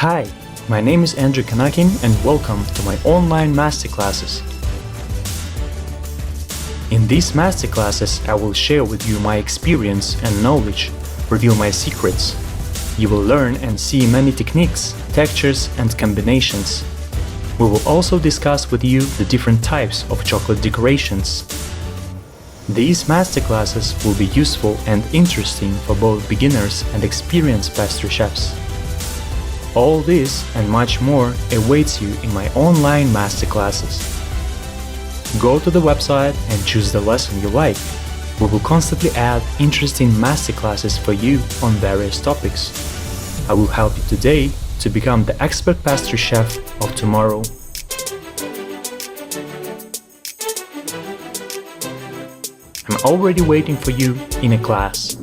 Hi, my name is Andrew Kanakin and welcome to my online masterclasses. In these masterclasses, I will share with you my experience and knowledge, reveal my secrets. You will learn and see many techniques, textures and combinations. We will also discuss with you the different types of chocolate decorations. These masterclasses will be useful and interesting for both beginners and experienced pastry chefs. All this and much more awaits you in my online masterclasses. Go to the website and choose the lesson you like. We will constantly add interesting masterclasses for you on various topics. I will help you today to become the expert pastry chef of tomorrow. I'm already waiting for you in a class.